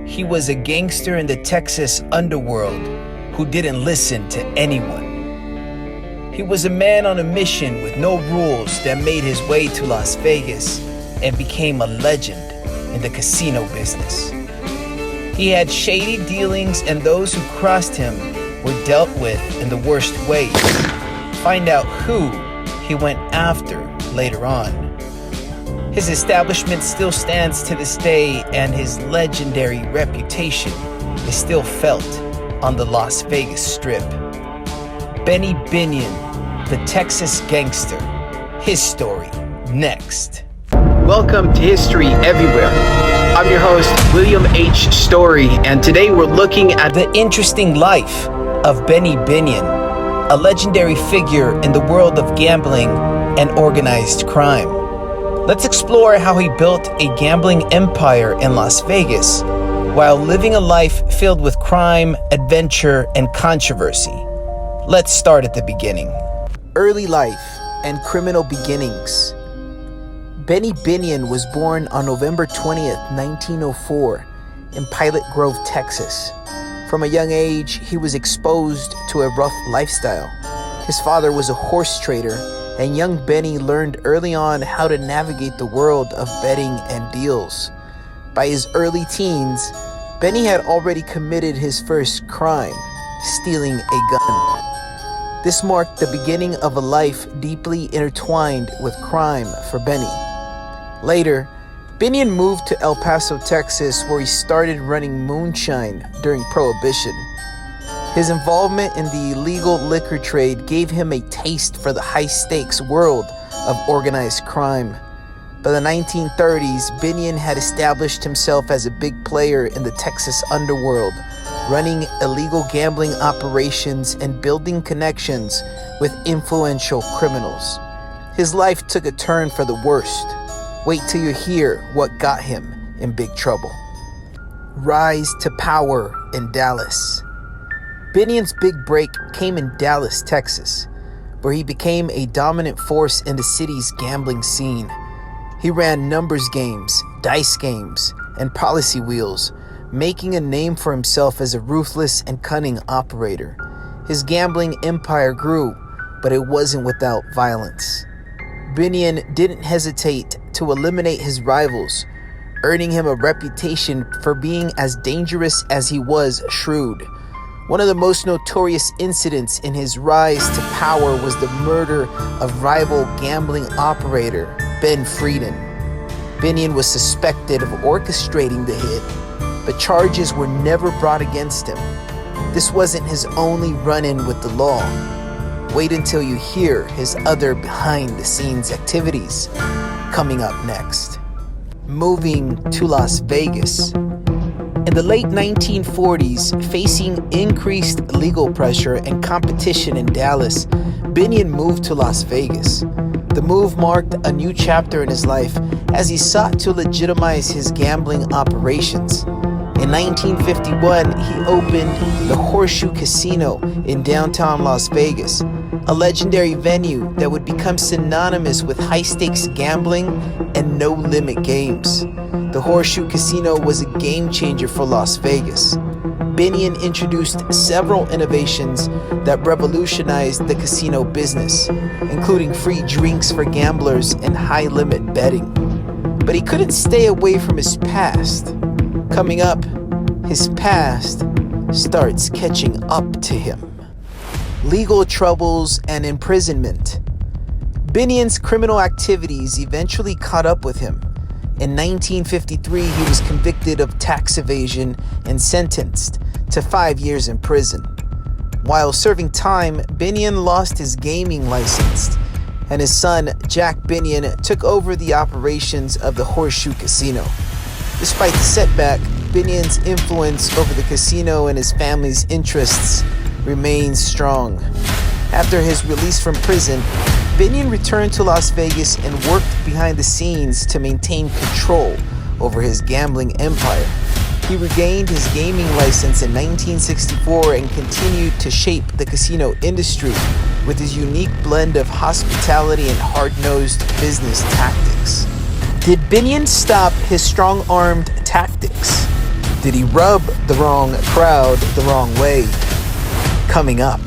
He was a gangster in the Texas underworld who didn't listen to anyone. He was a man on a mission with no rules that made his way to Las Vegas and became a legend in the casino business. He had shady dealings, and those who crossed him were dealt with in the worst ways. Find out who he went after later on. His establishment still stands to this day, and his legendary reputation is still felt on the Las Vegas Strip. Benny Binion, the Texas gangster. His story, next. Welcome to History Everywhere. I'm your host, William H. Story, and today we're looking at the interesting life of Benny Binion, a legendary figure in the world of gambling and organized crime. Let's explore how he built a gambling empire in Las Vegas while living a life filled with crime, adventure, and controversy. Let's start at the beginning. Early life and criminal beginnings. Benny Binion was born on November 20th, 1904 in Pilot Grove, Texas. From a young age, he was exposed to a rough lifestyle. His father was a horse trader, and young Benny learned early on how to navigate the world of betting and deals. By his early teens, Benny had already committed his first crime, stealing a gun. This marked the beginning of a life deeply intertwined with crime for Benny. Later, Binion moved to El Paso, Texas, where he started running moonshine during Prohibition. His involvement in the illegal liquor trade gave him a taste for the high-stakes world of organized crime. By the 1930s, Binion had established himself as a big player in the Texas underworld, running illegal gambling operations and building connections with influential criminals. His life took a turn for the worst. Wait till you hear what got him in big trouble. Rise to power in Dallas. Binion's big break came in Dallas, Texas, where he became a dominant force in the city's gambling scene. He ran numbers games, dice games, and policy wheels, making a name for himself as a ruthless and cunning operator. His gambling empire grew, but it wasn't without violence. Binion didn't hesitate to eliminate his rivals, earning him a reputation for being as dangerous as he was shrewd. One of the most notorious incidents in his rise to power was the murder of rival gambling operator Ben Frieden. Binion was suspected of orchestrating the hit, but charges were never brought against him. This wasn't his only run-in with the law. Wait until you hear his other behind-the-scenes activities. Coming up next. Moving to Las Vegas. In the late 1940s, facing increased legal pressure and competition in Dallas, Binion moved to Las Vegas. The move marked a new chapter in his life as he sought to legitimize his gambling operations. In 1951, he opened the Horseshoe Casino in downtown Las Vegas, a legendary venue that would become synonymous with high-stakes gambling and no-limit games. The Horseshoe Casino was a game-changer for Las Vegas. Binion introduced several innovations that revolutionized the casino business, including free drinks for gamblers and high-limit betting. But he couldn't stay away from his past. Coming up, his past starts catching up to him. Legal troubles and imprisonment. Binion's criminal activities eventually caught up with him. In 1953, he was convicted of tax evasion and sentenced to 5 years in prison. While serving time, Binion lost his gaming license, and his son, Jack Binion, took over the operations of the Horseshoe Casino. Despite the setback, Binion's influence over the casino and his family's interests remains strong. After his release from prison, Binion returned to Las Vegas and worked behind the scenes to maintain control over his gambling empire. He regained his gaming license in 1964 and continued to shape the casino industry with his unique blend of hospitality and hard-nosed business tactics. Did Binion stop his strong-armed tactics? Did he rub the wrong crowd the wrong way? Coming up.